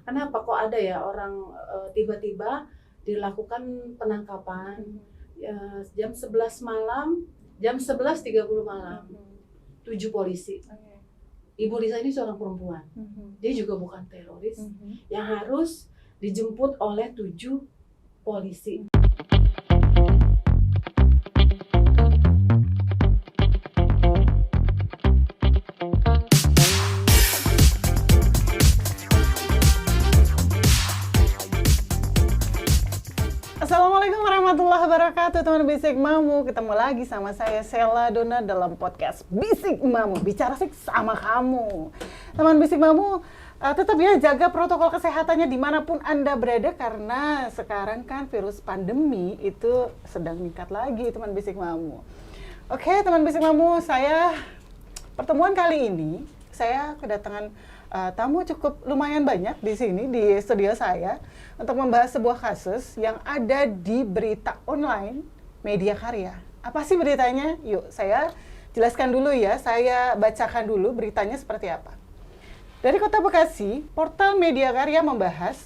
Kenapa kok ada ya orang tiba-tiba dilakukan penangkapan jam 11 malam, jam 11.30 malam, 7 polisi. Ibu Lisa ini seorang perempuan, dia juga bukan teroris yang harus dijemput oleh 7 polisi. Assalamualaikum warahmatullahi wabarakatuh, teman Bisik Mamu. Ketemu lagi sama saya Sela Dona dalam podcast Bisik Mamu, bicara sik sama kamu. Teman Bisik Mamu, tetap ya jaga protokol kesehatannya dimanapun Anda berada, karena sekarang kan virus pandemi itu sedang meningkat lagi, teman Bisik Mamu. Oke, teman Bisik Mamu, pertemuan kali ini saya kedatangan tamu cukup lumayan banyak di sini di studio saya untuk membahas sebuah kasus yang ada di berita online Media Karya. Apa sih beritanya? Yuk, saya jelaskan dulu ya. Saya bacakan dulu beritanya seperti apa. Dari Kota Bekasi, portal Media Karya membahas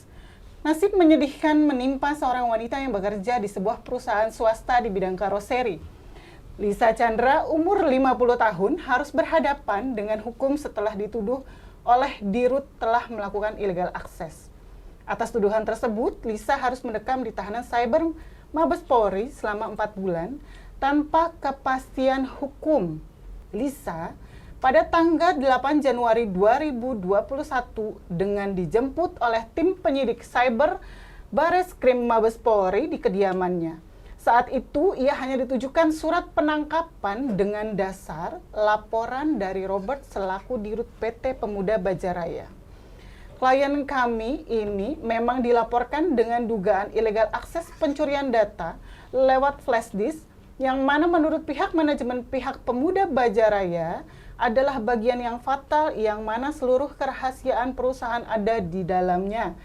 nasib menyedihkan menimpa seorang wanita yang bekerja di sebuah perusahaan swasta di bidang karoseri. Lisa Chandra, umur 50 tahun, harus berhadapan dengan hukum setelah dituduh oleh Dirut telah melakukan illegal access. Atas tuduhan tersebut, Lisa harus mendekam di tahanan cyber Mabes Polri selama 4 bulan tanpa kepastian hukum. Lisa pada tanggal 8 Januari 2021 dengan dijemput oleh tim penyidik cyber Bareskrim Mabes Polri di kediamannya. Saat itu, ia hanya ditujukan surat penangkapan dengan dasar laporan dari Robert selaku Dirut PT Pemuda Bajaraya. Klien kami ini memang dilaporkan dengan dugaan illegal akses pencurian data lewat flash disk, yang mana menurut pihak manajemen pihak Pemuda Bajaraya adalah bagian yang fatal, yang mana seluruh kerahasiaan perusahaan ada di dalamnya.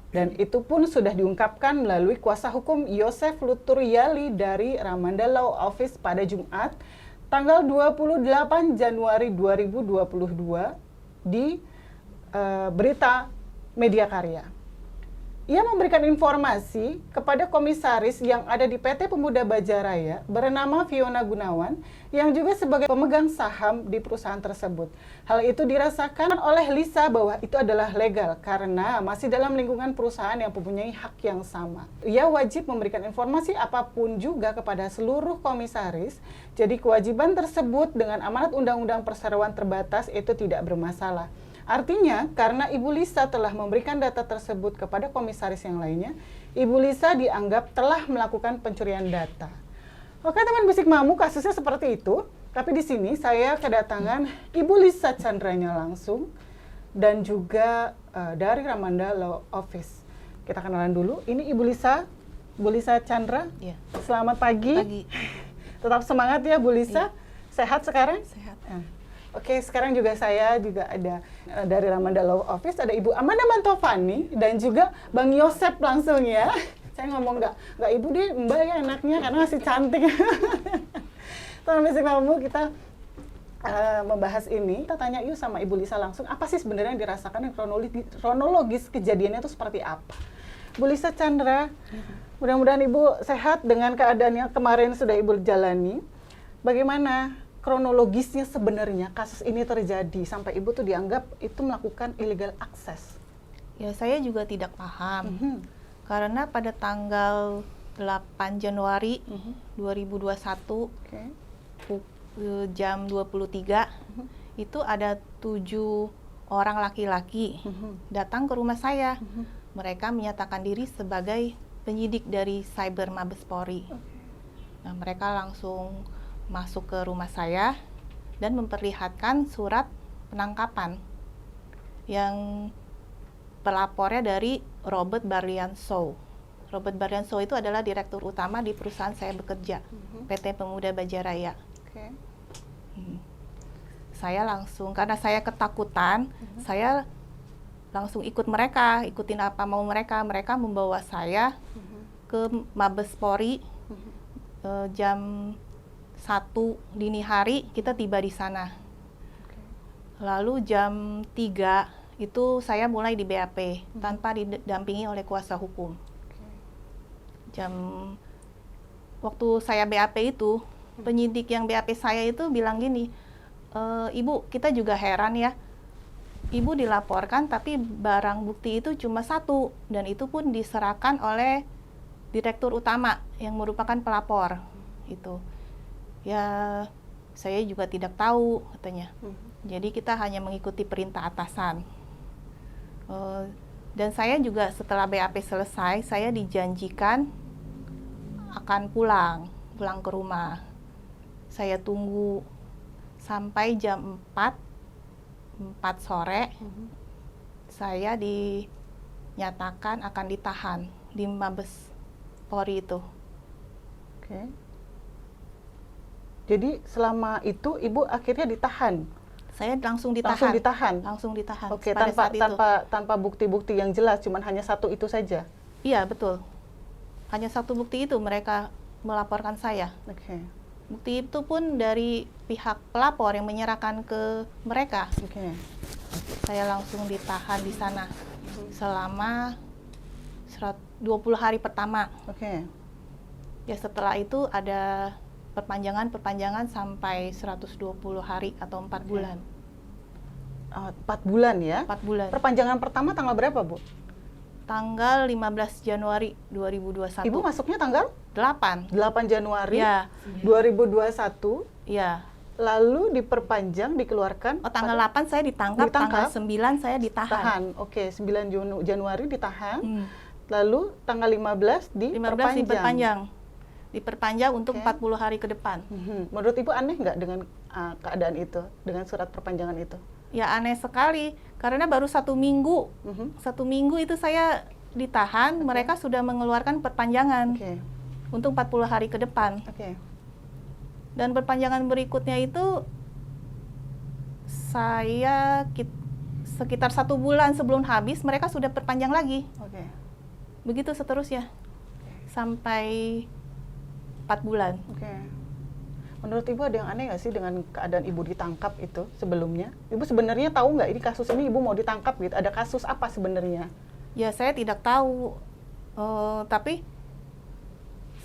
Dan itu pun sudah diungkapkan melalui kuasa hukum Yosef Luturiali dari Ramanda Law Office pada Jumat, tanggal 28 Januari 2022 di berita Media Karya. Ia memberikan informasi kepada komisaris yang ada di PT Pemuda Bajaraya bernama Fiona Gunawan, yang juga sebagai pemegang saham di perusahaan tersebut. Hal itu dirasakan oleh Lisa bahwa itu adalah legal karena masih dalam lingkungan perusahaan yang mempunyai hak yang sama. Ia wajib memberikan informasi apapun juga kepada seluruh komisaris, jadi kewajiban tersebut dengan amanat Undang-Undang Perseroan Terbatas itu tidak bermasalah. Artinya, karena Ibu Lisa telah memberikan data tersebut kepada komisaris yang lainnya, Ibu Lisa dianggap telah melakukan pencurian data. Oke, teman Bisik Mamu, kasusnya seperti itu. Tapi di sini saya kedatangan Ibu Lisa Chandranya langsung dan juga dari Ramanda Law Office. Kita kenalan dulu. Ini Ibu Lisa Chandra. Ya. Selamat pagi. Pagi. Tetap semangat ya, Bu Lisa. Ya. Sehat sekarang? Sehat. Oke, sekarang juga saya ada dari Ramanda Law Office, ada Ibu Amanda Mantovani dan juga Bang Yosep langsung ya. Saya ngomong nggak Ibu deh, Mbak ya enaknya karena masih cantik. Teman Bisik Mamu, kita membahas ini. Kita tanya yuk sama Ibu Lisa langsung, apa sih sebenarnya yang dirasakan, kronologis kejadiannya itu seperti apa? Bu Lisa Chandra, mudah-mudahan Ibu sehat dengan keadaan yang kemarin sudah Ibu jalani. Bagaimana kronologisnya sebenarnya kasus ini terjadi sampai Ibu tuh dianggap itu melakukan illegal access? Ya, saya juga tidak paham. Karena pada tanggal 8 Januari 2021 jam 23 itu ada 7 orang laki-laki datang ke rumah saya. Mereka menyatakan diri sebagai penyidik dari Cyber Mabes Polri. Nah, mereka langsung masuk ke rumah saya dan memperlihatkan surat penangkapan yang pelapornya dari Robert Barlianso. Robert Barlianso itu adalah direktur utama di perusahaan saya bekerja, PT Pemuda Bajaraya. Saya langsung, karena saya ketakutan, saya langsung ikutin apa mau mereka. Mereka membawa saya ke Mabes Polri jam 1 dini hari, kita tiba di sana. Lalu jam 3 Itu saya mulai di BAP tanpa didampingi oleh kuasa hukum. Waktu saya BAP itu, penyidik yang BAP saya itu bilang gini, Ibu, kita juga heran ya, Ibu dilaporkan tapi barang bukti itu cuma 1, dan itu pun diserahkan oleh direktur utama yang merupakan pelapor. Itu ya, saya juga tidak tahu katanya. Jadi kita hanya mengikuti perintah atasan. Dan saya juga setelah BAP selesai, saya dijanjikan akan pulang ke rumah. Saya tunggu sampai jam 4 sore. Saya dinyatakan akan ditahan di Mabes Polri itu. Oke. Jadi selama itu Ibu akhirnya ditahan? Saya langsung ditahan. Langsung ditahan. Oke, pada saat itu. tanpa bukti-bukti yang jelas, cuman hanya 1 itu saja. Iya, betul. Hanya 1 bukti itu mereka melaporkan saya. Oke. Bukti itu pun dari pihak pelapor yang menyerahkan ke mereka. Oke. Saya langsung ditahan di sana selama 20 hari pertama. Oke. Ya, setelah itu ada perpanjangan sampai 120 hari atau 4 bulan. 4 bulan ya? 4 bulan. Perpanjangan pertama tanggal berapa, Bu? Tanggal 15 Januari 2021. Ibu masuknya tanggal? 8 Januari ya. 2021. Ya. Lalu diperpanjang, dikeluarkan. Tanggal 8 saya ditangkap, tanggal 9 saya ditahan. Oke, 9 Januari ditahan. Lalu tanggal 15 diperpanjang untuk 40 hari ke depan. Menurut Ibu aneh nggak dengan keadaan itu, dengan surat perpanjangan itu? Ya, aneh sekali, karena baru 1 minggu. 1 minggu itu saya ditahan, mereka sudah mengeluarkan perpanjangan untuk 40 hari ke depan. Dan perpanjangan berikutnya itu saya sekitar 1 bulan sebelum habis, mereka sudah perpanjang lagi. Begitu seterusnya sampai 4 bulan. Menurut Ibu ada yang aneh nggak sih dengan keadaan Ibu ditangkap itu sebelumnya? Ibu sebenarnya tahu nggak ini kasus ini Ibu mau ditangkap gitu? Ada kasus apa sebenarnya? Ya, saya tidak tahu. Tapi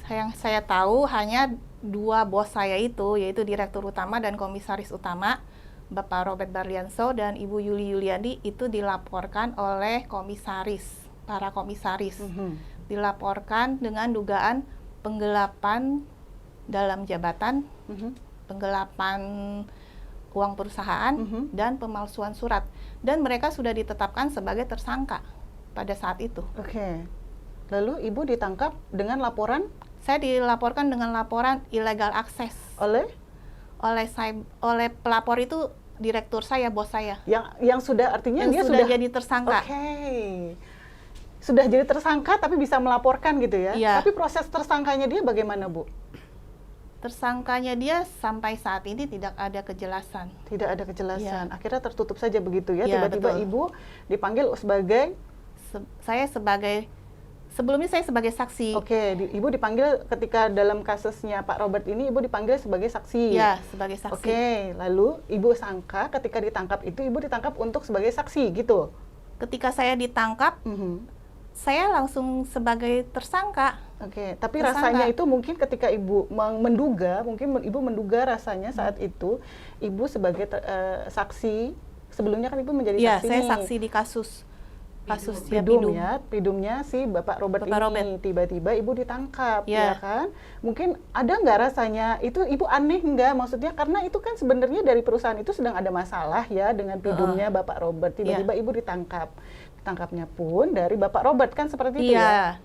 yang saya tahu hanya 2 bos saya itu, yaitu Direktur Utama dan Komisaris Utama, Bapak Robert Barlianso dan Ibu Yuli Yuliandi, itu dilaporkan oleh para komisaris. Dilaporkan dengan dugaan penggelapan dalam jabatan, penggelapan uang perusahaan, dan pemalsuan surat. Dan mereka sudah ditetapkan sebagai tersangka pada saat itu. Lalu Ibu ditangkap dengan laporan? Saya dilaporkan dengan laporan illegal access. Oleh pelapor itu direktur saya, bos saya. Yang sudah artinya dia sudah jadi tersangka. Sudah jadi tersangka tapi bisa melaporkan gitu ya? Iya. Tapi proses tersangkanya dia bagaimana, Bu? Tersangkanya dia sampai saat ini tidak ada kejelasan. Tidak ada kejelasan. Ya. Akhirnya tertutup saja begitu ya? Ya, Tiba-tiba betul. Ibu dipanggil sebagai? Sebelumnya saya sebagai saksi. Ibu dipanggil ketika dalam kasusnya Pak Robert ini, Ibu dipanggil sebagai saksi? Ya, sebagai saksi. Lalu Ibu sangka ketika ditangkap itu, Ibu ditangkap untuk sebagai saksi gitu? Ketika saya ditangkap, saya langsung sebagai tersangka. Tapi rasanya itu mungkin ketika Ibu Ibu menduga rasanya saat itu Ibu sebagai saksi, sebelumnya kan Ibu menjadi saksi. Saya saksi di kasus Pidumnya si Bapak Robert ini. Tiba-tiba Ibu ditangkap, ya kan? Mungkin ada nggak rasanya itu Ibu aneh nggak? Maksudnya karena itu kan sebenarnya dari perusahaan itu sedang ada masalah ya dengan Pidumnya Bapak Robert. Tiba-tiba Ibu ditangkap. Tangkapnya pun dari Bapak Robert kan seperti itu ya?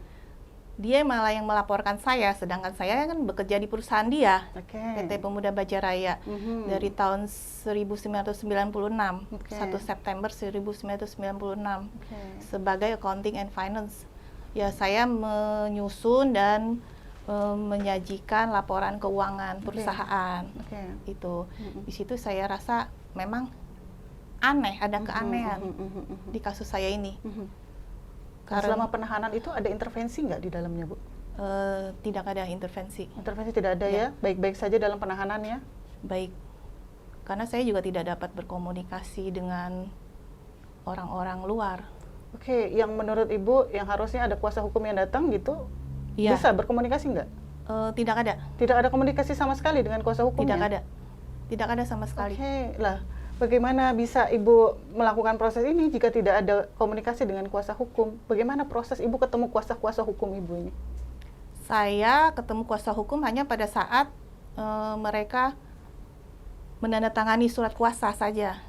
Dia malah yang melaporkan saya, sedangkan saya kan bekerja di perusahaan dia, PT Pemuda Bajaraya, dari tahun 1996, 1 September 1996, sebagai accounting and finance. Ya, saya menyusun dan menyajikan laporan keuangan perusahaan. Itu di situ saya rasa memang aneh, ada keanehan di kasus saya ini. Karena selama penahanan itu ada intervensi nggak di dalamnya, Bu? Tidak ada intervensi. Intervensi tidak ada ya? Baik-baik saja dalam penahanannya? Baik, karena saya juga tidak dapat berkomunikasi dengan orang-orang luar. Oke, yang menurut Ibu yang harusnya ada kuasa hukum yang datang gitu, Iya. bisa berkomunikasi nggak? Tidak ada. Tidak ada komunikasi sama sekali dengan kuasa hukumnya? Tidak ada sama sekali. Oke, lah bagaimana bisa Ibu melakukan proses ini jika tidak ada komunikasi dengan kuasa hukum? Bagaimana proses Ibu ketemu kuasa hukum Ibu ini? Saya ketemu kuasa hukum hanya pada saat mereka menandatangani surat kuasa saja.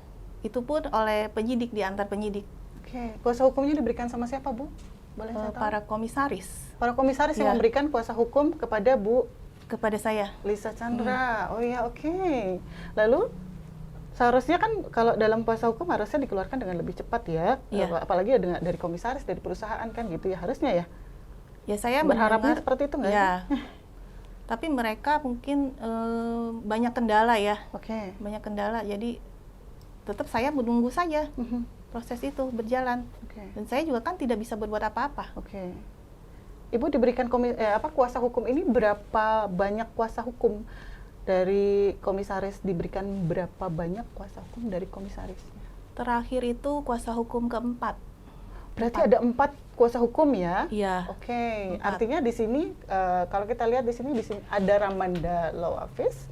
Itu pun oleh penyidik, diantar penyidik. Oke, kuasa hukumnya diberikan sama siapa, Bu? Boleh saya tahu? Para komisaris. Para komisaris yang Ya. memberikan kuasa hukum kepada Bu Kepada saya. Lisa Chandra. Oh iya, oke. Lalu seharusnya kan kalau dalam kuasa hukum harusnya dikeluarkan dengan lebih cepat ya. Iya. Apalagi ya dari komisaris, dari perusahaan kan gitu ya, harusnya ya. Ya saya Berharapnya mendengar, seperti itu nggak ya. sih? Tapi mereka mungkin banyak kendala ya. Oke. Banyak kendala. Jadi tetap saya menunggu saja proses itu berjalan. Oke. Dan saya juga kan tidak bisa berbuat apa-apa. Oke. Ibu diberikan kuasa hukum ini, berapa banyak kuasa hukum dari komisaris, diberikan berapa banyak kuasa hukum dari komisaris? Terakhir itu kuasa hukum keempat. Berarti ada 4 kuasa hukum ya? Iya. Oke, 4. artinya di sini kalau kita lihat di sini ada Ramanda Law Office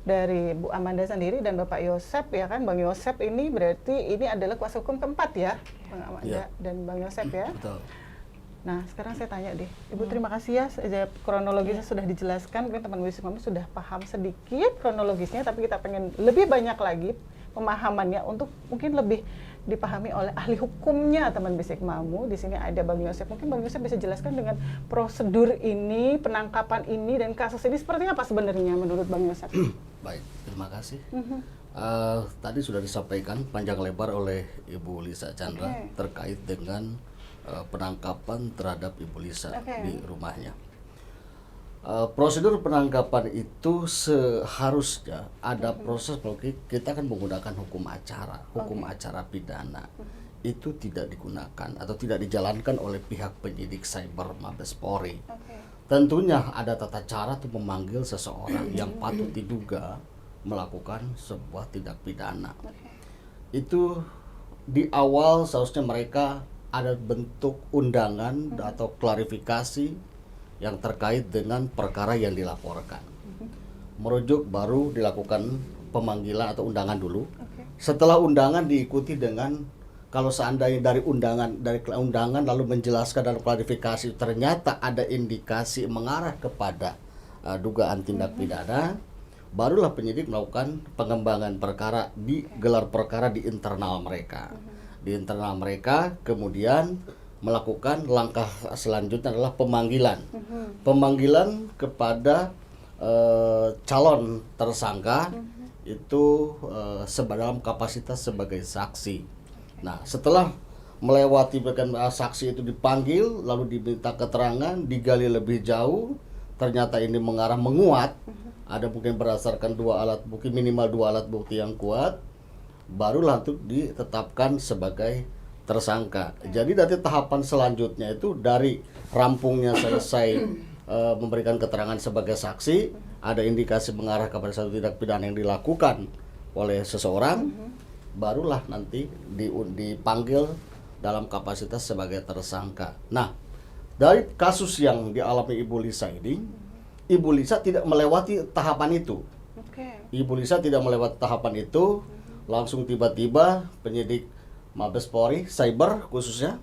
dari Bu Amanda sendiri dan Bapak Yosep ya kan, Bang Yosep ini berarti ini adalah kuasa hukum keempat ya, Bang Amanda dan Bang Yosep ya. Betul. Nah, sekarang saya tanya deh, Ibu terima kasih ya, kronologisnya sudah dijelaskan, mungkin teman Bisik Mamu sudah paham sedikit kronologisnya, tapi kita pengen lebih banyak lagi pemahamannya untuk mungkin lebih dipahami oleh ahli hukumnya teman Bisik Mamu. Di sini ada Bang Yosep, mungkin Bang Yosep bisa jelaskan dengan prosedur ini, penangkapan ini, dan kasus ini seperti apa sebenarnya menurut Bang Yosep? Baik, terima kasih. Tadi sudah disampaikan panjang lebar oleh Ibu Lisa Chandra terkait dengan penangkapan terhadap Ibu Lisa di rumahnya. Prosedur penangkapan itu seharusnya ada proses, kalau kita kan menggunakan hukum acara pidana. Itu tidak digunakan atau tidak dijalankan oleh pihak penyidik Cyber Mabes Polri. Tentunya ada tata cara untuk memanggil seseorang yang patut diduga melakukan sebuah tindak pidana. Itu di awal seharusnya mereka ada bentuk undangan atau klarifikasi yang terkait dengan perkara yang dilaporkan. Merujuk baru dilakukan pemanggilan atau undangan dulu. Setelah undangan diikuti dengan, kalau seandainya dari undangan lalu menjelaskan dalam klarifikasi ternyata ada indikasi mengarah kepada dugaan tindak pidana, barulah penyidik melakukan pengembangan perkara di gelar perkara di internal mereka. Di internal mereka kemudian melakukan langkah selanjutnya adalah pemanggilan. Pemanggilan kepada calon tersangka itu dalam kapasitas sebagai saksi. Nah, setelah melewati saksi itu dipanggil, lalu diminta keterangan, digali lebih jauh, ternyata ini menguat, ada mungkin berdasarkan minimal 2 alat bukti yang kuat, barulah untuk ditetapkan sebagai tersangka. Jadi dari tahapan selanjutnya itu dari rampungnya selesai memberikan keterangan sebagai saksi, ada indikasi mengarah kepada satu tindak pidana yang dilakukan oleh seseorang, barulah nanti dipanggil dalam kapasitas sebagai tersangka. Nah, dari kasus yang dialami Ibu Lisa ini, Ibu Lisa tidak melewati tahapan itu. Ibu Lisa tidak melewati tahapan itu, langsung tiba-tiba penyidik Mabes Polri, Cyber khususnya,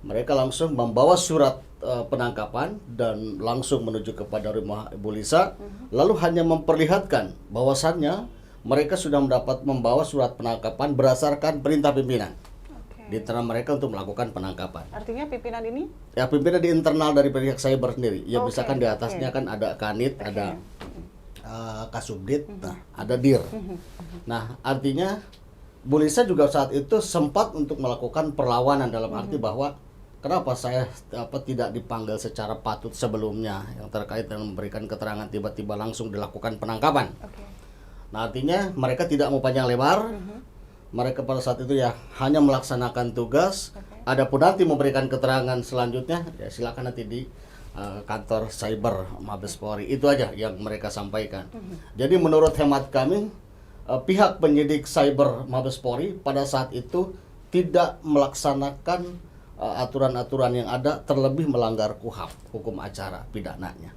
mereka langsung membawa surat penangkapan dan langsung menuju kepada rumah Ibu Lisa, lalu hanya memperlihatkan bahwasannya mereka sudah membawa surat penangkapan berdasarkan perintah pimpinan di internal mereka untuk melakukan penangkapan. Artinya pimpinan ini? Ya, pimpinan di internal dari pihak Cyber sendiri. Ya, misalkan di atasnya kan ada Kanit, ada Kasubdit, ada Dir. Nah, artinya Bu Lisa juga saat itu sempat untuk melakukan perlawanan dalam arti bahwa kenapa saya tidak dipanggil secara patut sebelumnya yang terkait dengan memberikan keterangan, tiba-tiba langsung dilakukan penangkapan. Nah, artinya mereka tidak mau panjang lebar. Mereka pada saat itu ya hanya melaksanakan tugas. Adapun nanti memberikan keterangan selanjutnya ya silakan nanti di kantor Cyber Mabes Polri. Itu aja yang mereka sampaikan. Jadi menurut hemat kami, pihak penyidik Cyber Mabes Polri pada saat itu tidak melaksanakan aturan-aturan yang ada, terlebih melanggar KUHAP, hukum acara pidananya.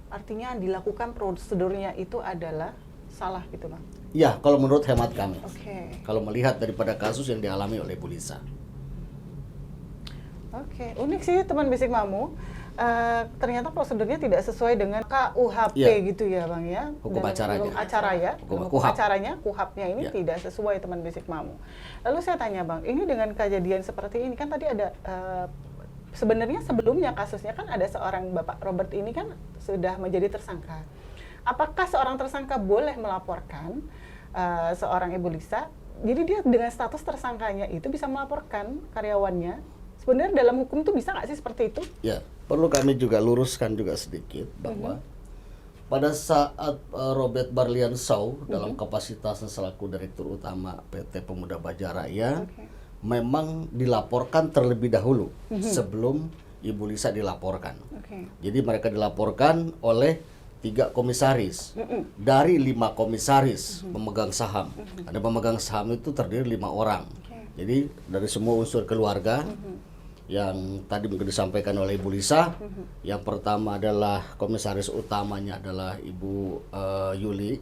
Artinya dilakukan prosedurnya itu adalah salah gitu, Bang? Ya, kalau menurut hemat kami. Oke. Kalau melihat daripada kasus yang dialami oleh Bu Lisa. Oke, unik sih teman Bisik Mamu. Ternyata prosedurnya tidak sesuai dengan KUHP gitu ya, Bang ya. Hukum Dan acaranya. Hukum acara ya. Hukum Hukum KUHAP. acaranya, KUHAP-nya ini tidak sesuai teman Bisik Mamu. Lalu saya tanya, Bang, ini dengan kejadian seperti ini kan tadi ada sebenarnya sebelumnya kasusnya kan ada seorang Bapak Robert ini kan sudah menjadi tersangka. Apakah seorang tersangka boleh melaporkan seorang Ibu Lisa? Jadi dia dengan status tersangkanya itu bisa melaporkan karyawannya. Sebenarnya dalam hukum tuh bisa nggak sih seperti itu? Ya, perlu kami juga luruskan juga sedikit bahwa pada saat Robert Barlian Shaw dalam kapasitasnya selaku Direktur Utama PT Pemuda Bajaraya memang dilaporkan terlebih dahulu sebelum Ibu Lisa dilaporkan. Jadi mereka dilaporkan oleh 3 komisaris dari 5 komisaris pemegang saham. Ada pemegang saham itu terdiri 5 orang. Jadi dari semua unsur keluarga yang tadi mungkin disampaikan oleh Ibu Lisa, yang pertama adalah komisaris utamanya adalah Ibu Yuli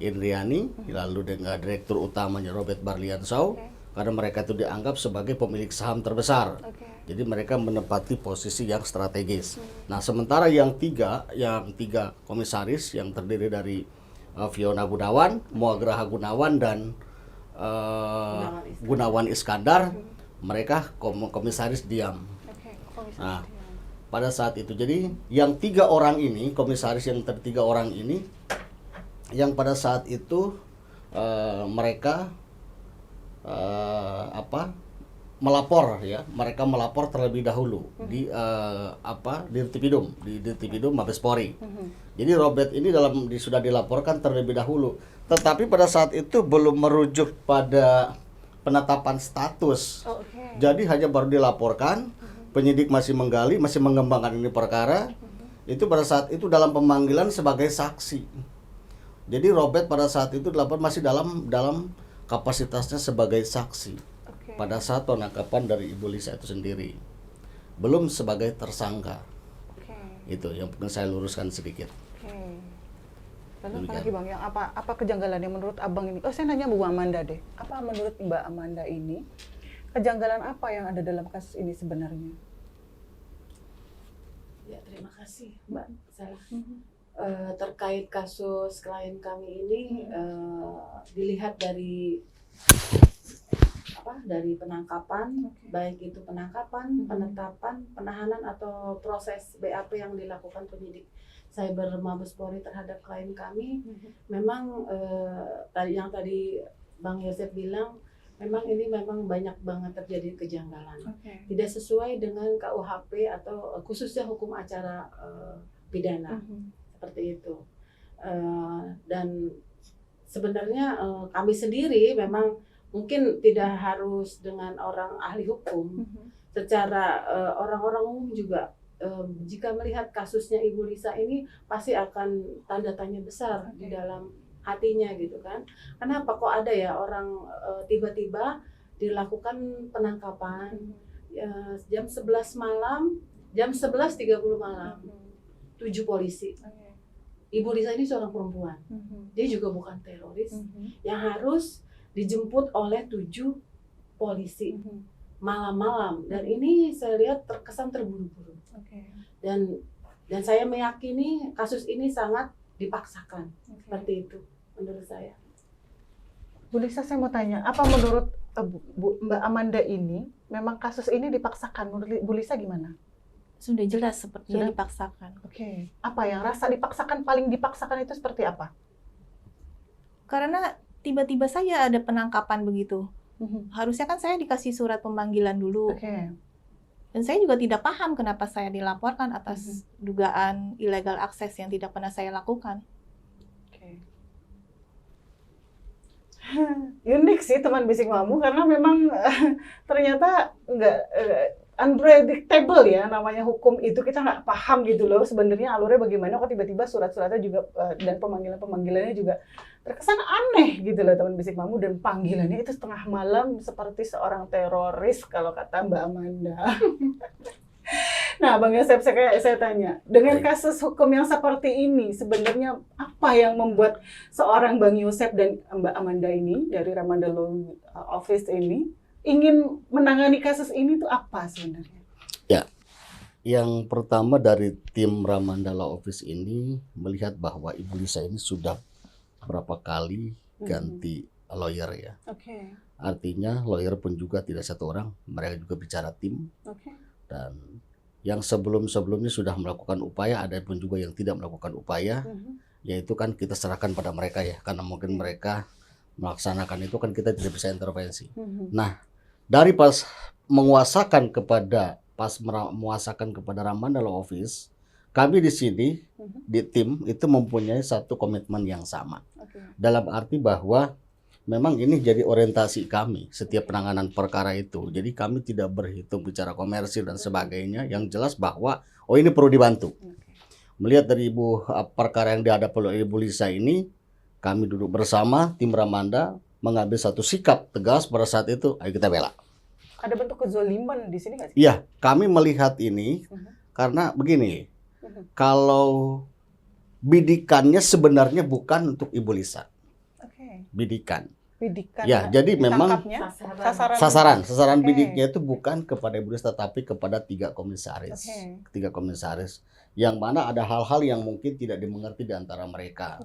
Indriani, lalu dengan direktur utamanya Robert Barlian Shaw, karena mereka itu dianggap sebagai pemilik saham terbesar. Jadi mereka menempati posisi yang strategis. Nah, sementara yang tiga komisaris yang terdiri dari Fiona Gunawan, Muagraha Gunawan, dan Gunawan Iskandar, mereka komisaris diam. Nah, pada saat itu jadi yang 3 orang ini, komisaris yang 3 orang ini, yang pada saat itu mereka melapor ya, mereka melapor terlebih dahulu di Dirtipidum Mabes Polri. Jadi Robert ini sudah dilaporkan terlebih dahulu, tetapi pada saat itu belum merujuk pada penetapan status. Jadi hanya baru dilaporkan, penyidik masih menggali, masih mengembangkan ini perkara. Itu pada saat itu dalam pemanggilan sebagai saksi. Jadi Robert pada saat itu masih dalam kapasitasnya sebagai saksi pada saat penangkapan dari Ibu Lisa itu sendiri, belum sebagai tersangka. Itu yang mungkin saya luruskan sedikit. Lalu apalagi Bang, yang apa kejanggalan yang menurut Abang ini? Oh, saya nanya Bu Amanda deh. Apa menurut Mbak Amanda ini kejanggalan apa yang ada dalam kasus ini sebenarnya? Ya, terima kasih Mbak Salah. Terkait kasus klien kami ini dilihat dari penangkapan, baik itu penangkapan, penetapan, penahanan atau proses BAP yang dilakukan penyidik Cyber Mabes Polri terhadap klien kami, memang tadi Bang Yosef bilang, memang ini memang banyak banget terjadi kejanggalan, tidak sesuai dengan KUHP atau khususnya hukum acara pidana, seperti itu. Dan sebenarnya kami sendiri memang mungkin tidak harus dengan orang ahli hukum, secara orang-orang umum juga jika melihat kasusnya Ibu Lisa ini pasti akan tanda tanya besar di dalam hatinya gitu kan. Kenapa kok ada ya orang tiba-tiba dilakukan penangkapan jam 11 malam, jam 11.30 malam, 7 polisi. Ibu Lisa ini seorang perempuan, dia juga bukan teroris yang harus dijemput oleh 7 polisi malam-malam, dan ini saya lihat terkesan terburu-buru. Dan saya meyakini kasus ini sangat dipaksakan, seperti itu menurut saya. Bu Lisa, saya mau tanya, apa menurut Mbak Amanda ini memang kasus ini dipaksakan? Menurut Bu Lisa gimana? Sudah jelas sepertinya dipaksakan. Apa yang rasa dipaksakan, paling dipaksakan itu seperti apa? Karena tiba-tiba saja ada penangkapan begitu. Harusnya kan saya dikasih surat pemanggilan dulu. Dan saya juga tidak paham kenapa saya dilaporkan atas dugaan illegal akses yang tidak pernah saya lakukan. Unik sih teman Bisik Mamu, karena memang ternyata unpredictable ya, namanya hukum itu kita nggak paham gitu loh sebenarnya alurnya bagaimana, kok tiba-tiba surat-suratnya juga dan pemanggilannya juga terkesan aneh gitu loh teman Bisik Mamu, dan panggilannya itu setengah malam seperti seorang teroris kalau kata Mbak Amanda. Nah, Bang Yosep, saya tanya, dengan kasus hukum yang seperti ini, sebenarnya apa yang membuat seorang Bang Yosep dan Mbak Amanda ini dari Ramanda Law Office ini ingin menangani kasus ini tuh apa sebenarnya? Ya, yang pertama dari tim Ramanda Law Office ini melihat bahwa Ibu Lisa ini sudah berapa kali ganti lawyer ya. Oke. Artinya lawyer pun juga tidak satu orang, mereka juga bicara tim. Oke. Dan yang sebelumnya sudah melakukan upaya, ada pun juga yang tidak melakukan upaya, yaitu kan kita serahkan pada mereka ya, karena mungkin mereka melaksanakan itu kan kita tidak bisa intervensi. Nah, dari pas menguasakan kepada Ramanda Law Office, kami di sini di tim itu mempunyai satu komitmen yang sama. Dalam arti bahwa memang ini jadi orientasi kami setiap penanganan perkara itu. Jadi kami tidak berhitung bicara komersil dan sebagainya. Yang jelas bahwa ini perlu dibantu. Melihat dari perkara yang dihadapi oleh Ibu Lisa ini, kami duduk bersama tim Ramanda mengambil satu sikap tegas pada saat itu. Ayo kita bela. Ada bentuk kezoliman di sini nggak sih? Iya, kami melihat ini karena begini. Kalau bidikannya sebenarnya bukan untuk Ibu Lisa. Bidikan. Ya, jadi memang sasaran bidiknya itu bukan kepada Ibu Lisa tapi kepada 3 komisaris. 3 komisaris yang mana ada hal-hal yang mungkin tidak dimengerti di antara mereka.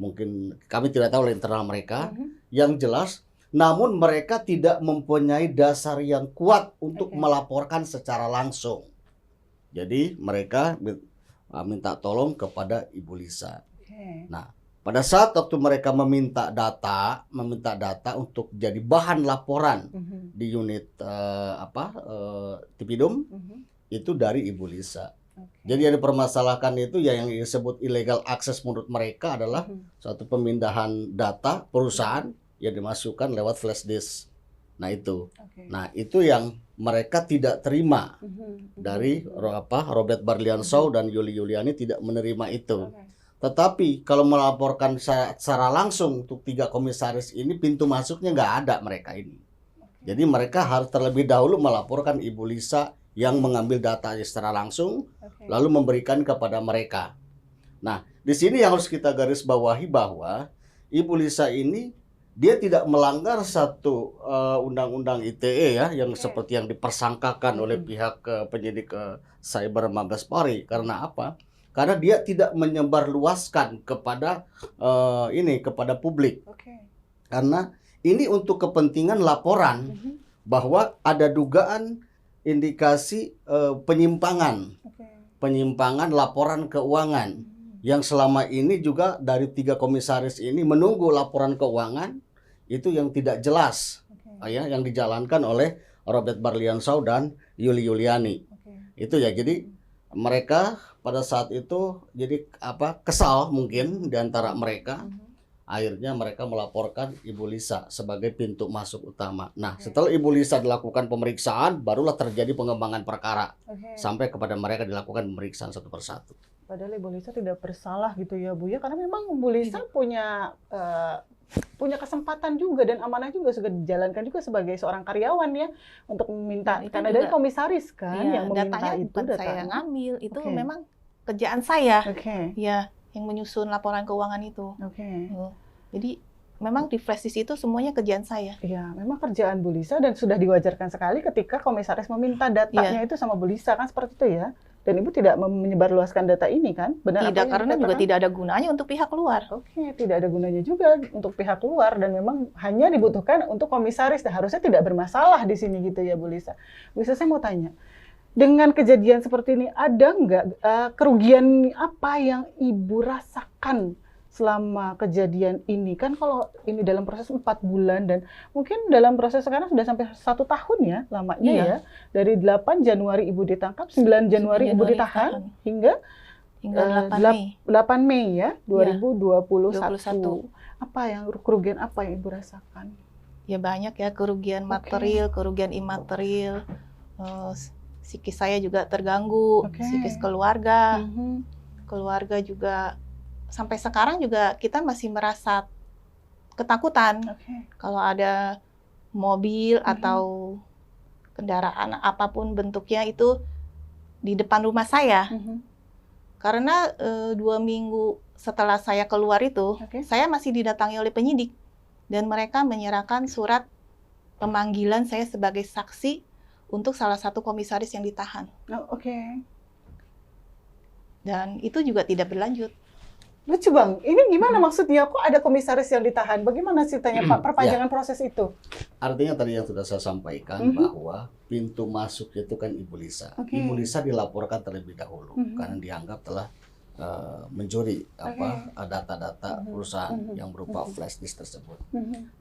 Mungkin kami tidak tahu oleh internal mereka. Yang jelas, namun mereka tidak mempunyai dasar yang kuat untuk melaporkan secara langsung. Jadi mereka minta tolong kepada Ibu Lisa. Nah, pada saat waktu mereka meminta data untuk jadi bahan laporan di unit Tipidum, itu dari Ibu Lisa. Jadi yang dipermasalahkan itu ya yang disebut illegal access menurut mereka adalah suatu pemindahan data perusahaan yang dimasukkan lewat flash disk. Nah itu, nah itu yang mereka tidak terima dari Robert Barliansau dan Yuli Yuliani tidak menerima itu. Tetapi kalau melaporkan secara langsung untuk 3 komisaris ini, pintu masuknya nggak ada mereka ini. Jadi mereka harus terlebih dahulu melaporkan Ibu Lisa yang mengambil data secara langsung, lalu memberikan kepada mereka. Nah, di sini yang harus kita garis bawahi bahwa Ibu Lisa ini dia tidak melanggar satu undang-undang ITE ya, yang seperti yang dipersangkakan oleh pihak penyidik Cyber Mabes Polri. Karena apa? Karena dia tidak menyebarluaskan kepada kepada publik. Karena ini untuk kepentingan laporan bahwa ada dugaan indikasi penyimpangan laporan keuangan yang selama ini juga dari 3 komisaris ini menunggu laporan keuangan itu yang tidak jelas ya, yang dijalankan oleh Robert Barliansau dan Yuli Yuliani. Itu ya, jadi mereka pada saat itu jadi kesal mungkin di antara mereka. Akhirnya mereka melaporkan Ibu Lisa sebagai pintu masuk utama. Nah, setelah Ibu Lisa dilakukan pemeriksaan, barulah terjadi pengembangan perkara. Sampai kepada mereka dilakukan pemeriksaan satu persatu. Padahal Ibu Lisa tidak bersalah gitu ya Bu ya, karena memang Ibu Lisa punya kesempatan juga dan amanah juga sudah dijalankan juga sebagai seorang karyawan ya untuk meminta, karena dari komisaris kan yang meminta datanya itu. Bukan saya ngambil, itu memang kerjaan saya. Ya, yang menyusun laporan keuangan itu. Jadi memang di flash disk itu semuanya kerjaan saya. Iya, memang kerjaan Bu Lisa dan sudah diwajarkan sekali ketika komisaris meminta datanya itu sama Bu Lisa kan, seperti itu ya. Dan Ibu tidak menyebarluaskan data ini kan? Benar? Tidak, karena juga tidak ada gunanya untuk pihak luar. Tidak ada gunanya juga untuk pihak luar dan memang hanya dibutuhkan untuk komisaris. Dan harusnya tidak bermasalah di sini gitu ya Bu Lisa. Bu Lisa, saya mau tanya, dengan kejadian seperti ini ada nggak kerugian apa yang Ibu rasakan selama kejadian ini? Kan kalau ini dalam proses 4 bulan dan mungkin dalam proses sekarang sudah sampai 1 tahun ya lamanya ya. Dari 8 Januari Ibu ditangkap, 9 Januari Ibu ditahan hingga 8 Mei ya 2021. Apa yang kerugian apa yang Ibu rasakan? Ya banyak ya, kerugian material, kerugian imaterial. psikis saya juga terganggu, Oke. psikis keluarga. Keluarga juga sampai sekarang juga kita masih merasa ketakutan Oke. kalau ada mobil atau kendaraan apapun bentuknya itu di depan rumah saya. Karena 2 minggu setelah saya keluar itu, Oke. saya masih didatangi oleh penyidik dan mereka menyerahkan surat pemanggilan saya sebagai saksi untuk salah satu komisaris yang ditahan. Oh, oke. Dan itu juga tidak berlanjut. Lucu Bang, ini gimana maksudnya? Kok ada komisaris yang ditahan? Bagaimana ceritanya Pak perpanjangan proses itu? Artinya tadi yang sudah saya sampaikan bahwa pintu masuk itu kan Ibu Lisa. Oke. Ibu Lisa dilaporkan terlebih dahulu karena dianggap telah mencuri data-data perusahaan yang berupa flash disk tersebut.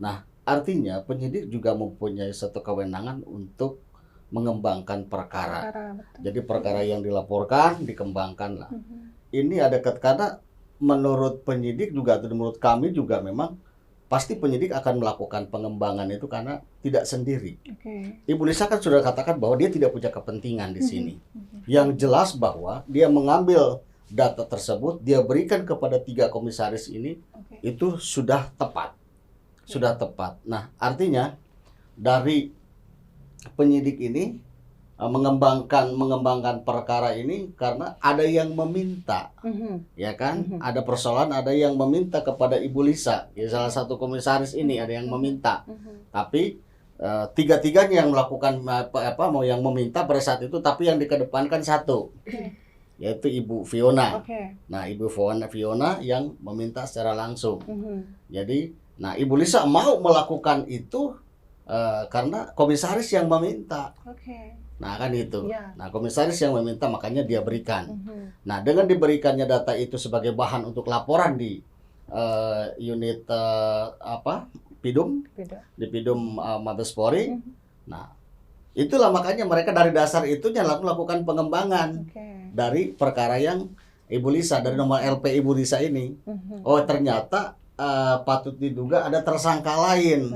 Nah, artinya penyidik juga mempunyai satu kewenangan untuk mengembangkan perkara. Jadi perkara yang dilaporkan dikembangkan lah. Ini ada karena menurut penyidik juga atau menurut kami juga memang pasti penyidik akan melakukan pengembangan itu karena tidak sendiri. Ibu Lisa kan sudah katakan bahwa dia tidak punya kepentingan di sini. Yang jelas bahwa dia mengambil data tersebut, dia berikan kepada 3 komisaris ini, itu sudah tepat. Sudah tepat. Nah, artinya dari penyidik ini mengembangkan perkara ini karena ada yang meminta, ya kan? Ada persoalan, ada yang meminta kepada Ibu Lisa, ya salah satu komisaris ini ada yang meminta, tapi tiga-tiganya yang melakukan mau yang meminta pada saat itu, tapi yang dikedepankan satu, yaitu Ibu Fiona. Nah, Ibu Fiona yang meminta secara langsung. Jadi, nah Ibu Lisa mau melakukan itu karena komisaris yang meminta. Nah kan itu. Nah komisaris yang meminta makanya dia berikan. Nah dengan diberikannya data itu sebagai bahan untuk laporan di unit Pidum, di Pidum Mabespori. Nah itulah makanya mereka dari dasar itunya melakukan pengembangan dari perkara yang Ibu Lisa, dari nomor LP Ibu Lisa ini. Oh ternyata patut diduga ada tersangka lain.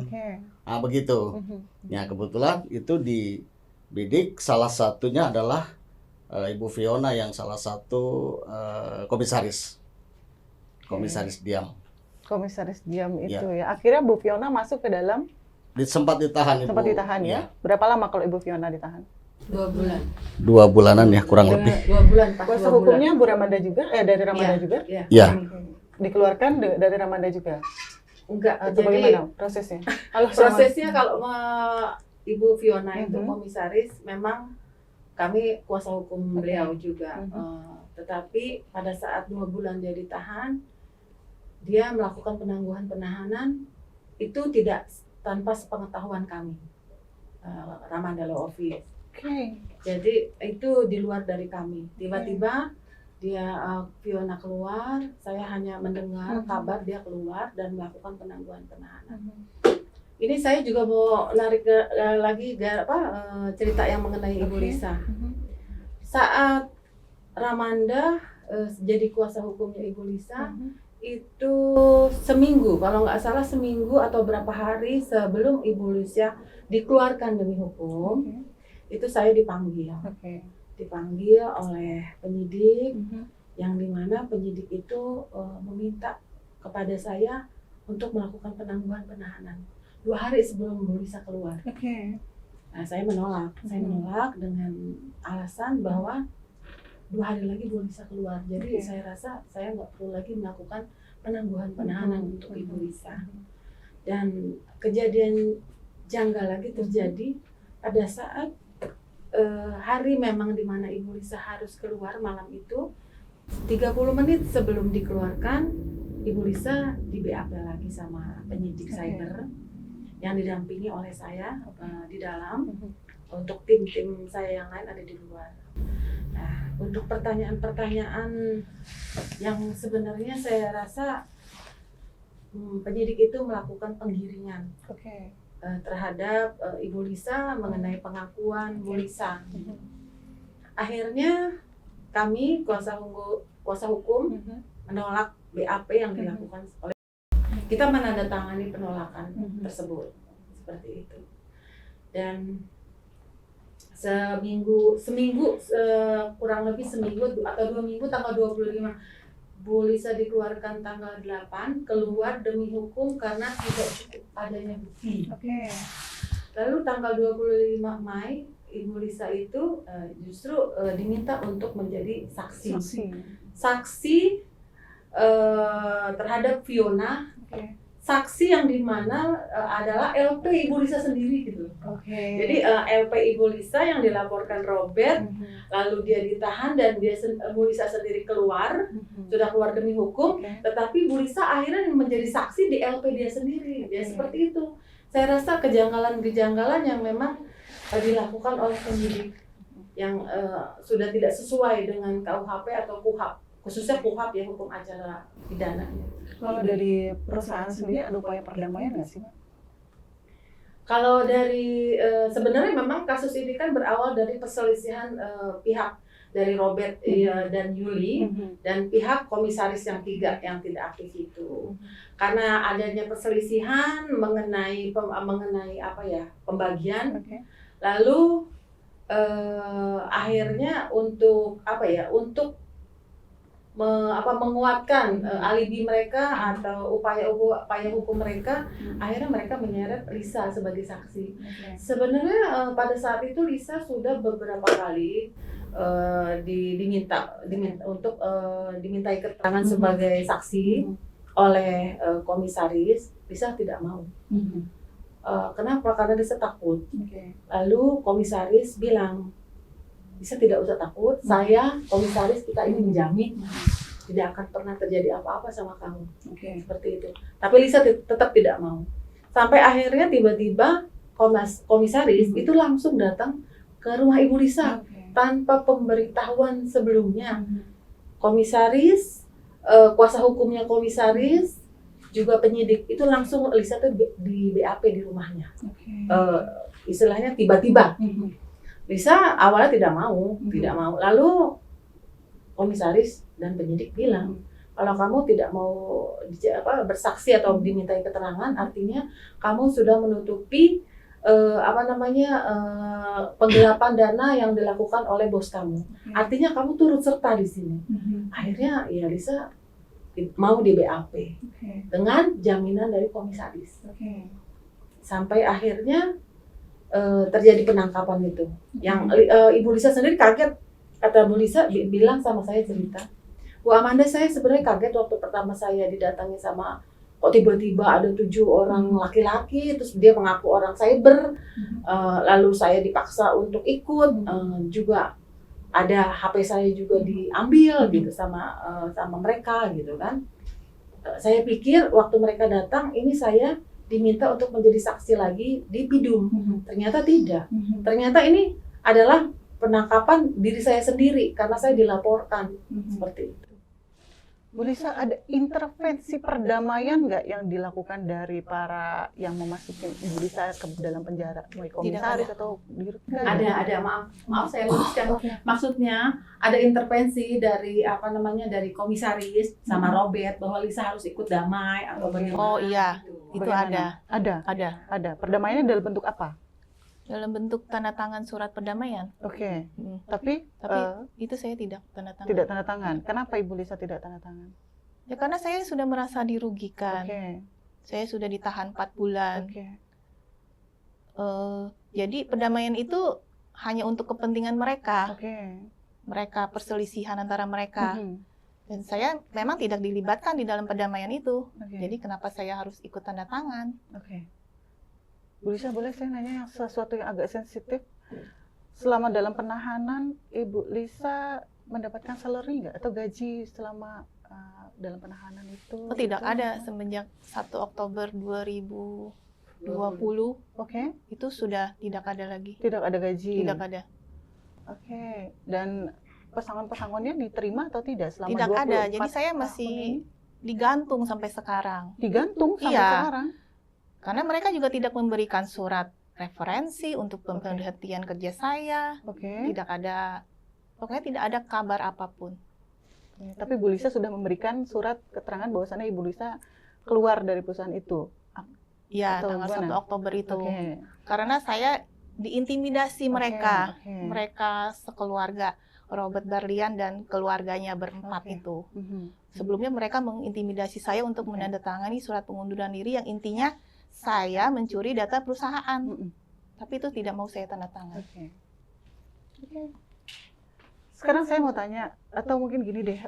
Nah begitu. Ya kebetulan itu di bidik salah satunya adalah Ibu Fiona yang salah satu komisaris diam. Komisaris diam itu ya. Akhirnya Bu Fiona masuk ke dalam. Sempat ditahan Ibu. Sempat ditahan ya. Berapa lama kalau Ibu Fiona ditahan? 2 bulan. 2 bulanan ya kurang lebih. 2 bulan. Kuasa hukumnya Bu Ramanda juga? Dari Ramanda juga? Ya. Dikeluarkan dari Ramanda juga? Enggak. Atau Jadi bagaimana prosesnya? prosesnya kalau Ibu Fiona itu komisaris, memang kami kuasa hukum beliau juga. Tetapi pada saat 2 bulan dia ditahan, dia melakukan penangguhan penahanan itu tidak tanpa sepengetahuan kami, Ramanda Law Office. Jadi itu di luar dari kami. Tiba-tiba dia Fiona keluar, saya hanya mendengar kabar dia keluar dan melakukan penangguhan penahanan. Ini saya juga mau lari lagi cerita yang mengenai Ibu Lisa. Saat Ramanda jadi kuasa hukumnya Ibu Lisa, itu seminggu, kalau nggak salah seminggu atau berapa hari sebelum Ibu Lisa dikeluarkan demi hukum, itu saya dipanggil. Dipanggil oleh penyidik, yang dimana penyidik itu meminta kepada saya untuk melakukan penangguhan penahanan 2 hari sebelum Bu Lisa keluar. Nah, saya menolak. Saya menolak dengan alasan bahwa 2 hari lagi Bu Lisa keluar. Jadi saya rasa saya nggak perlu lagi melakukan penangguhan penahanan untuk Ibu Lisa. Dan kejadian janggal lagi terjadi pada saat hari memang di mana Ibu Lisa harus keluar malam itu. 30 menit sebelum dikeluarkan, Ibu Lisa di BAP lagi sama penyidik cyber yang didampingi oleh saya di dalam. Untuk tim-tim saya yang lain ada di luar. Nah, untuk pertanyaan-pertanyaan yang sebenarnya saya rasa penyidik itu melakukan penggiringan terhadap Ibu Lisa mengenai pengakuan Bu Lisa. Akhirnya kami kuasa hukum menolak BAP yang dilakukan oleh kita, menandatangani penolakan tersebut seperti itu. Dan seminggu kurang lebih seminggu atau 2 minggu tanggal 25 Bu Lisa dikeluarkan tanggal 8, keluar demi hukum karena tidak cukup adanya bukti. Oke. Lalu tanggal 25 Mei Ibu Lisa itu justru diminta untuk menjadi saksi. Saksi terhadap Fiona. Oke. Saksi yang dimana adalah LP Ibu Lisa sendiri gitu. Oke. Jadi LP Ibu Lisa yang dilaporkan Robert, lalu dia ditahan dan Bu Lisa sendiri keluar, sudah keluar demi hukum, tetapi Bu Lisa akhirnya menjadi saksi di LP dia sendiri. Ya seperti itu. Saya rasa kejanggalan-kejanggalan yang memang dilakukan oleh penyidik yang sudah tidak sesuai dengan KUHP atau KUHAP, khususnya KUHAP ya, hukum acara pidana. Kalau dari perusahaan sendiri ada upaya perdamaian nggak sih, Mbak? Kalau dari sebenarnya memang kasus ini kan berawal dari perselisihan pihak dari Robert dan Yuli dan pihak komisaris yang 3 yang tidak aktif itu. Karena adanya perselisihan mengenai apa ya, pembagian. Lalu akhirnya untuk apa ya, untuk menguatkan alibi mereka atau upaya hukum mereka, akhirnya mereka menyeret Lisa sebagai saksi. Sebenarnya pada saat itu Lisa sudah beberapa kali dimintai keterangan sebagai saksi oleh komisaris. Lisa tidak mau. Kenapa? Karena Lisa takut. Lalu komisaris bilang, Lisa tidak usah takut, saya komisaris kita ini menjamin tidak akan pernah terjadi apa-apa sama kamu. Seperti itu. Tapi Lisa tetap tidak mau. Sampai akhirnya tiba-tiba komisaris itu langsung datang ke rumah Ibu Lisa tanpa pemberitahuan sebelumnya. Komisaris, kuasa hukumnya komisaris, juga penyidik itu langsung Lisa tuh di BAP di rumahnya. Istilahnya tiba-tiba. Lisa awalnya tidak mau. Lalu komisaris dan penyidik bilang, kalau kamu tidak mau bersaksi atau dimintai keterangan, artinya kamu sudah menutupi penggelapan dana yang dilakukan oleh bos kamu. Artinya kamu turut serta di sini. Akhirnya ya Lisa mau di BAP dengan jaminan dari komisaris. Sampai akhirnya terjadi penangkapan itu. Yang Ibu Lisa sendiri kaget. Kata Bu Lisa bilang sama saya, cerita, Bu Amanda, saya sebenarnya kaget waktu pertama saya didatangi sama, kok tiba-tiba ada 7 orang laki-laki, terus dia mengaku orang cyber, lalu saya dipaksa untuk ikut, juga ada HP saya juga diambil gitu sama mereka gitu kan. Saya pikir waktu mereka datang ini saya diminta untuk menjadi saksi lagi di Pidum. Ternyata tidak. Ternyata ini adalah penangkapan diri saya sendiri karena saya dilaporkan seperti itu. Bu Lisa, ada intervensi perdamaian nggak yang dilakukan dari para yang memasuki Ibu Lisa ke dalam penjara, baik komisaris atau ada maaf saya luruskan. Maksudnya ada intervensi dari dari komisaris sama Robert bahwa Lisa harus ikut damai atau bagaimana? Oh iya, itu bagaimana? Ada. Perdamaiannya dalam bentuk apa? Dalam bentuk tanda tangan surat perdamaian. Tapi itu saya tidak tanda tangan. Tidak tanda tangan. Kenapa Ibu Lisa tidak tanda tangan? Ya karena saya sudah merasa dirugikan. Saya sudah ditahan 4 bulan. Jadi perdamaian itu hanya untuk kepentingan mereka. Mereka perselisihan antara mereka. Dan saya memang tidak dilibatkan di dalam perdamaian itu. Jadi kenapa saya harus ikut tanda tangan? Bu Lisa, boleh saya nanya sesuatu yang agak sensitif? Selama dalam penahanan, Ibu Lisa mendapatkan salary nggak atau gaji selama dalam penahanan itu? Oh, tidak ada. Semenjak 1 Oktober 2020, itu sudah tidak ada lagi. Tidak ada gaji? Tidak ada. Dan pesangon-pesangonnya diterima atau tidak selama tidak 24 ada. Jadi saya masih digantung sampai sekarang. Digantung sampai sekarang? Karena mereka juga tidak memberikan surat referensi untuk pemberhentian kerja saya. Tidak ada, pokoknya tidak ada kabar apapun. Tapi Bu Lisa sudah memberikan surat keterangan bahwasannya Ibu Lisa keluar dari perusahaan itu? Iya, tanggal 1 Oktober itu. Karena saya diintimidasi mereka, oke. mereka sekeluarga, Robert Berlian dan keluarganya berempat Oke. itu. Mhm. Sebelumnya mereka mengintimidasi saya untuk menandatangani surat pengunduran diri yang intinya saya mencuri data perusahaan, Mhm. tapi itu tidak mau saya tanda tangan. Oke. Sekarang saya mau tanya, atau mungkin gini deh,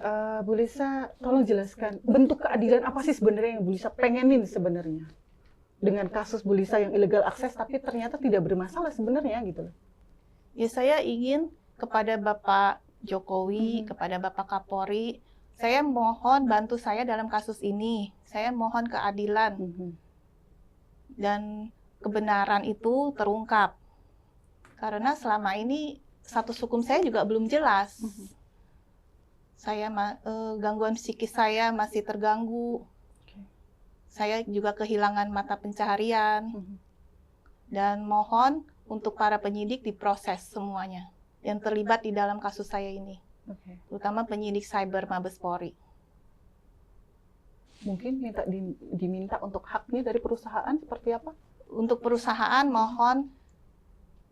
Bu Lisa, tolong jelaskan bentuk keadilan apa sih sebenarnya yang Bu Lisa pengenin sebenarnya dengan kasus Bu Lisa yang illegal akses tapi ternyata tidak bermasalah sebenarnya gitu loh. Ya saya ingin kepada Bapak Jokowi, Mhm. kepada Bapak Kapolri, saya mohon bantu saya dalam kasus ini. Saya mohon keadilan Mhm. dan kebenaran itu terungkap. Karena selama ini status hukum saya juga belum jelas. Saya gangguan psikis saya masih terganggu. Saya juga kehilangan mata pencaharian. Dan mohon untuk para penyidik diproses semuanya yang terlibat di dalam kasus saya ini, Oke. terutama penyidik cyber Mabes Polri. Mungkin diminta untuk haknya dari perusahaan seperti apa? Untuk perusahaan mohon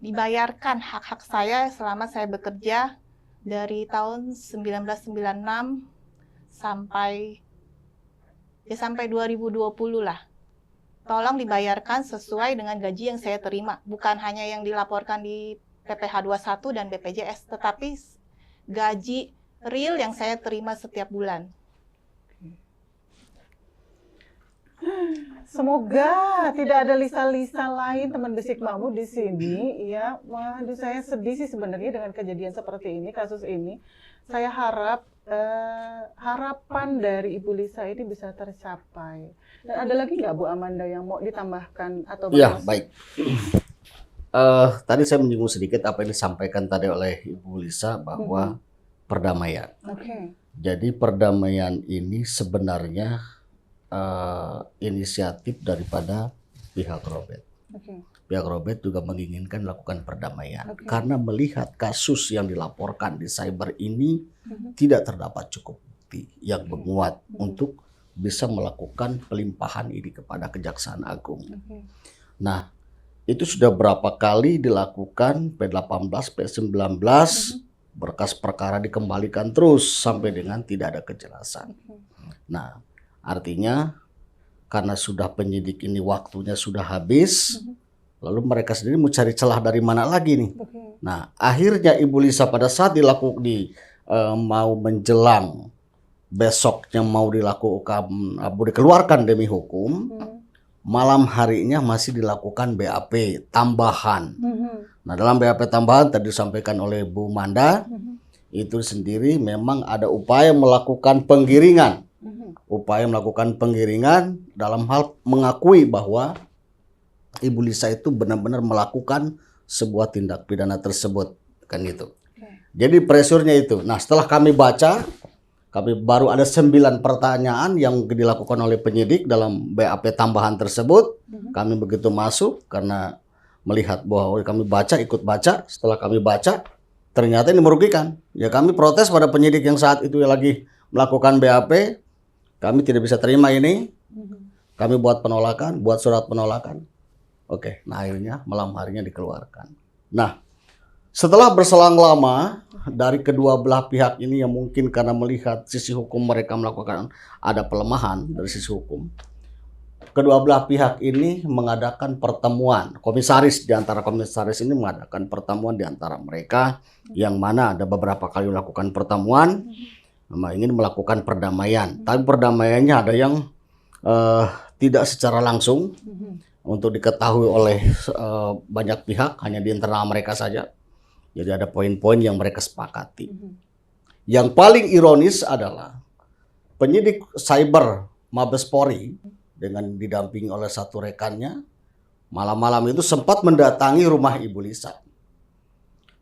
dibayarkan hak-hak saya selama saya bekerja dari tahun 1996 sampai 2020 lah. Tolong dibayarkan sesuai dengan gaji yang saya terima, bukan hanya yang dilaporkan di PPh 21 dan BPJS, tetapi gaji real yang saya terima setiap bulan. Semoga tidak ada Lisa-Lisa lain teman Bisik Mamu di sini ya. Waduh, saya sedih sih sebenarnya dengan kejadian seperti ini, kasus ini. Saya harap harapan dari Ibu Lisa ini bisa tercapai. Dan ada lagi nggak Bu Amanda yang mau ditambahkan atau Ya, Mas? baik. Tadi saya menyinggung sedikit apa yang disampaikan tadi oleh Ibu Lisa bahwa perdamaian. Oke. Jadi perdamaian ini sebenarnya inisiatif daripada pihak Robert. Oke. Pihak Robert juga menginginkan melakukan perdamaian Oke. karena melihat kasus yang dilaporkan di cyber ini tidak terdapat cukup bukti yang menguat untuk bisa melakukan pelimpahan ini kepada Kejaksaan Agung. Oke. Nah, itu sudah berapa kali dilakukan P18, P19, berkas perkara dikembalikan terus sampai dengan tidak ada kejelasan. Nah, artinya karena sudah penyidik ini waktunya sudah habis, lalu mereka sendiri mau cari celah dari mana lagi nih. Nah, akhirnya Ibu Lisa pada saat mau menjelang besoknya mau dikeluarkan demi hukum, malam harinya masih dilakukan BAP tambahan. Nah, dalam BAP tambahan tadi disampaikan oleh Bu Manda, itu sendiri memang ada upaya melakukan penggiringan. Upaya melakukan penggiringan dalam hal mengakui bahwa Ibu Lisa itu benar-benar melakukan sebuah tindak pidana tersebut, kan gitu. Jadi presurnya itu. Nah, setelah kami baca, kami baru ada 9 pertanyaan yang dilakukan oleh penyidik dalam BAP tambahan tersebut. Kami begitu masuk karena melihat bahwa kami ikut baca. Setelah kami baca, ternyata ini merugikan. Ya kami protes pada penyidik yang saat itu lagi melakukan BAP. Kami tidak bisa terima ini. Kami buat penolakan, buat surat penolakan. Oke, nah akhirnya malam harinya dikeluarkan. Nah, setelah berselang lama dari kedua belah pihak ini yang mungkin karena melihat sisi hukum mereka melakukan ada pelemahan dari sisi hukum, kedua belah pihak ini mengadakan pertemuan. Di antara komisaris ini mengadakan pertemuan di antara mereka yang mana ada beberapa kali melakukan pertemuan, ingin melakukan perdamaian. Tapi perdamaiannya ada yang tidak secara langsung untuk diketahui oleh banyak pihak, hanya di internal mereka saja. Jadi ada poin-poin yang mereka sepakati. Yang paling ironis adalah penyidik cyber Mabes Polri dengan didampingi oleh satu rekannya, malam-malam itu sempat mendatangi rumah Ibu Lisa.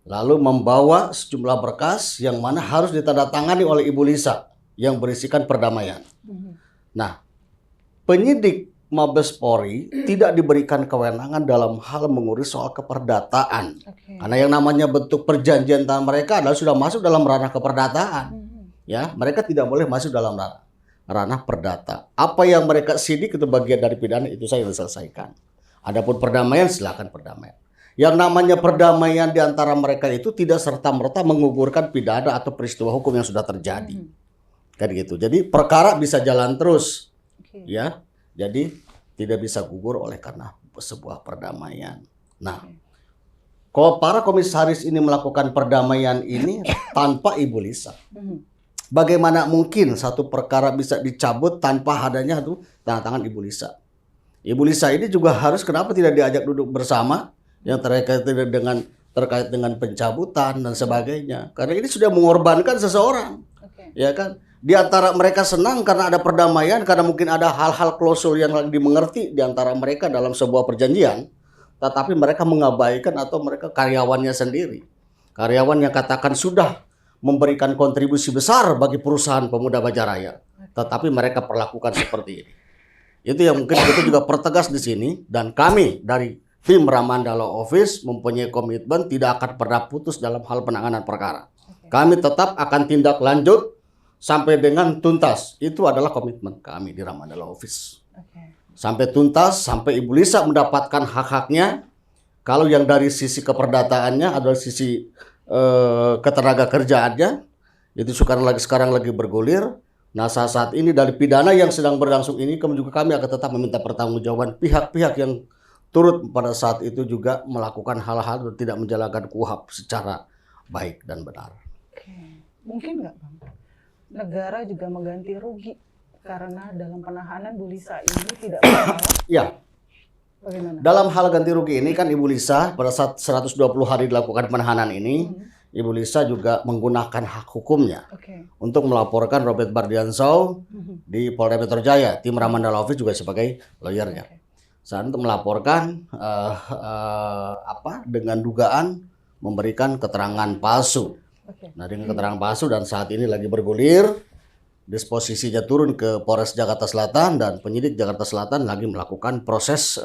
Lalu membawa sejumlah berkas yang mana harus ditandatangani oleh Ibu Lisa yang berisikan perdamaian. Nah, penyidik Mabes Polri tidak diberikan kewenangan dalam hal mengurus soal keperdataan. Karena yang namanya bentuk perjanjian antara mereka adalah sudah masuk dalam ranah keperdataan. Ya, mereka tidak boleh masuk dalam ranah perdata. Apa yang mereka sidik itu bagian dari pidana, itu saya selesaikan. Adapun perdamaian silakan perdamaian. Yang namanya perdamaian di antara mereka itu tidak serta-merta menggugurkan pidana atau peristiwa hukum yang sudah terjadi. Kan gitu. Jadi perkara bisa jalan terus. Ya. Jadi tidak bisa gugur oleh karena sebuah perdamaian. Nah, kalau para komisaris ini melakukan perdamaian ini tanpa Ibu Lisa, bagaimana mungkin satu perkara bisa dicabut tanpa adanya tuh tanda tangan Ibu Lisa? Ibu Lisa ini juga harus kenapa tidak diajak duduk bersama yang terkait dengan pencabutan dan sebagainya? Karena ini sudah mengorbankan seseorang, ya kan? Di antara mereka senang karena ada perdamaian, karena mungkin ada hal-hal klausul yang dimengerti di antara mereka dalam sebuah perjanjian, tetapi mereka mengabaikan atau mereka karyawannya sendiri. Karyawan yang katakan sudah memberikan kontribusi besar bagi perusahaan Pemuda Bajaraya, tetapi mereka perlakukan seperti ini. Itu yang mungkin kita juga pertegas di sini, dan kami dari tim Ramandala Office mempunyai komitmen tidak akan pernah putus dalam hal penanganan perkara. Kami tetap akan tindak lanjut sampai dengan tuntas. Itu adalah komitmen kami di Ramandala Office. Sampai tuntas, sampai Ibu Lisa mendapatkan hak-haknya. Kalau yang dari sisi keperdataannya adalah sisi ketenaga kerjaannya, itu sekarang lagi bergulir. Nah, saat ini dari pidana yang sedang berlangsung ini, juga kami akan tetap meminta pertanggungjawaban pihak-pihak yang turut pada saat itu juga melakukan hal-hal dan tidak menjalankan KUHP secara baik dan benar. Mungkin nggak, Bang, negara juga mengganti rugi karena dalam penahanan Bu Lisa ini tidak bersalah? Ya. Bagaimana? Dalam hal ganti rugi ini kan Ibu Lisa pada saat 120 hari dilakukan penahanan ini, Ibu Lisa juga menggunakan hak hukumnya untuk melaporkan Robert Bardiansyah di Polda Metro Jaya. Tim Ramandala Office juga sebagai lawyernya. Saat itu melaporkan dengan dugaan memberikan keterangan palsu. Nah, dengan keterangan palsu, dan saat ini lagi bergulir, disposisinya turun ke Polres Jakarta Selatan, dan penyidik Jakarta Selatan lagi melakukan proses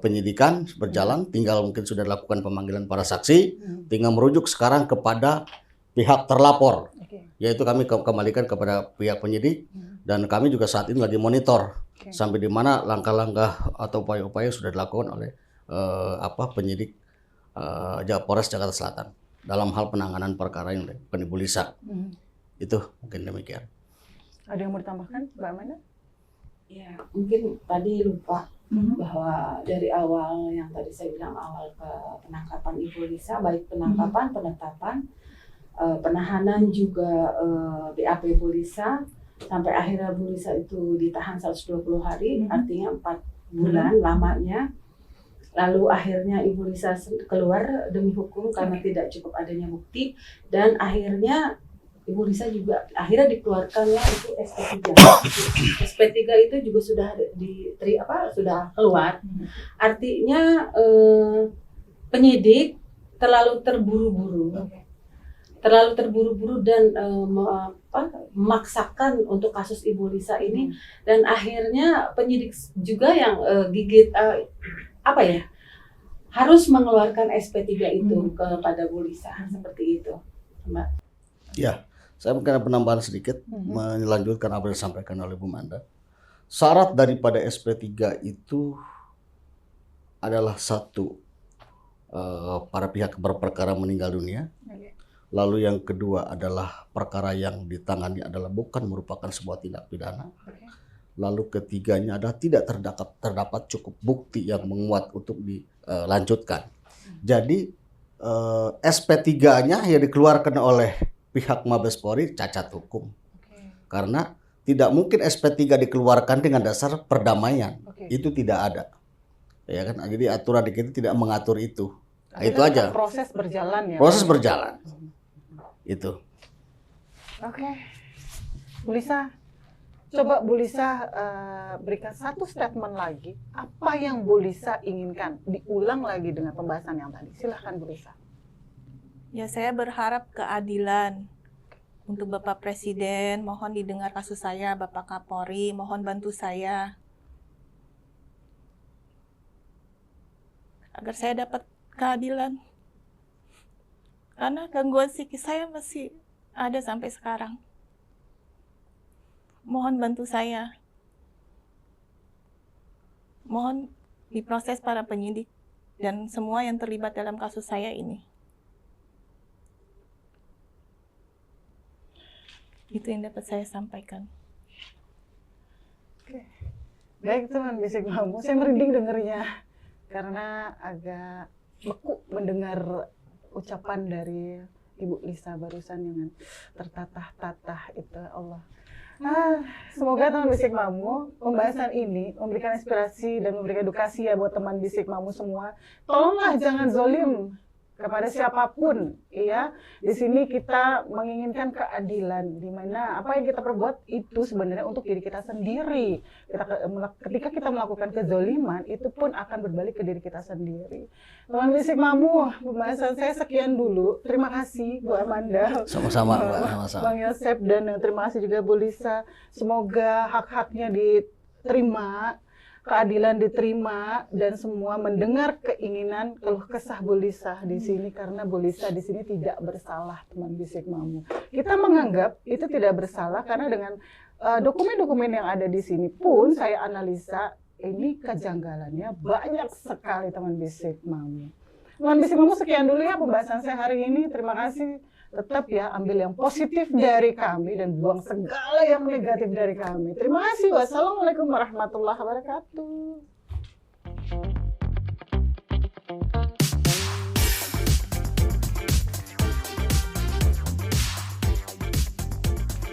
penyidikan berjalan, tinggal mungkin sudah dilakukan pemanggilan para saksi, tinggal merujuk sekarang kepada pihak terlapor, yaitu kami kembalikan kepada pihak penyidik, dan kami juga saat ini lagi monitor sampai di mana langkah-langkah atau upaya-upaya sudah dilakukan oleh penyidik Polres Jakarta Selatan dalam hal penanganan perkara yang dilakukan Ibu Lisa. Itu mungkin demikian. Ada yang mau ditambahkan, Mbak Amanda? Ya, mungkin tadi lupa bahwa dari awal yang tadi saya bilang awal ke penangkapan Ibu Lisa, baik penangkapan, penetapan, penahanan juga BAP Bu Lisa, sampai akhirnya Bu Lisa itu ditahan 120 hari, artinya 4 bulan lamanya. Lalu akhirnya Ibu Lisa keluar demi hukum karena tidak cukup adanya bukti, dan akhirnya Ibu Lisa juga akhirnya dikeluarkannya itu SP3. SP3 itu juga sudah sudah keluar. Artinya penyidik terlalu terburu-buru. Terlalu terburu-buru dan memaksakan untuk kasus Ibu Lisa ini, dan akhirnya penyidik juga yang harus mengeluarkan SP3 itu kepada Bu Lisa, seperti itu, Mbak. Ya. Saya mungkin ada penambahan sedikit, melanjutkan apa yang disampaikan oleh Bu Manda. Syarat daripada SP3 itu adalah satu, para pihak berperkara meninggal dunia. Lalu yang kedua adalah perkara yang ditangani adalah bukan merupakan sebuah tindak pidana. Lalu ketiganya adalah tidak terdapat cukup bukti yang menguat untuk dilanjutkan. Jadi SP3-nya yang dikeluarkan oleh pihak Mabes Polri cacat hukum. Karena tidak mungkin SP3 dikeluarkan dengan dasar perdamaian. Itu tidak ada. Ya kan? Jadi aturan di kita tidak mengatur itu. Nah, itu aja. Proses berjalan ya. Proses berjalan. Itu. Bu Lisa, coba Bu Lisa berikan satu statement lagi. Apa yang Bu Lisa inginkan diulang lagi dengan pembahasan yang tadi? Silahkan Bu Lisa. Ya, saya berharap keadilan untuk Bapak Presiden. Mohon didengar kasus saya, Bapak Kapolri. Mohon bantu saya agar saya dapat keadilan. Karena gangguan psikis saya masih ada sampai sekarang. Mohon bantu saya. Mohon diproses para penyidik dan semua yang terlibat dalam kasus saya ini. Itu yang dapat saya sampaikan. Baik teman Bisik Mamu, saya merinding dengernya karena agak beku mendengar ucapan dari Ibu Lisa barusan yang tertatah-tatah itu. Allah. Semoga teman Bisik Mamu pembahasan ini memberikan inspirasi dan memberikan edukasi ya buat teman Bisik Mamu semua. Tolonglah jangan zolim kepada siapapun, ya. Di sini kita menginginkan keadilan, di mana apa yang kita perbuat itu sebenarnya untuk diri kita sendiri. Ketika kita melakukan kezoliman, itu pun akan berbalik ke diri kita sendiri. Teman Bisik Mamu, pembahasan saya sekian dulu. Terima kasih Bu Amanda. Sama-sama, Mbak, sama-sama. Bang Yosep dan terima kasih juga Bu Lisa. Semoga hak-haknya diterima, keadilan diterima, dan semua mendengar keinginan keluh kesah Bu Lisa di sini, karena Bu Lisa di sini tidak bersalah, teman Bisik Mamu. Kita menganggap itu tidak bersalah karena dengan dokumen-dokumen yang ada di sini pun saya analisa ini kejanggalannya banyak sekali, teman Bisik Mamu. Teman Bisik Mamu, sekian dulu ya pembahasan saya hari ini. Terima kasih. Tetap ya ambil yang positif dari kami dan buang segala yang negatif dari kami. Terima kasih. Wassalamualaikum warahmatullahi wabarakatuh.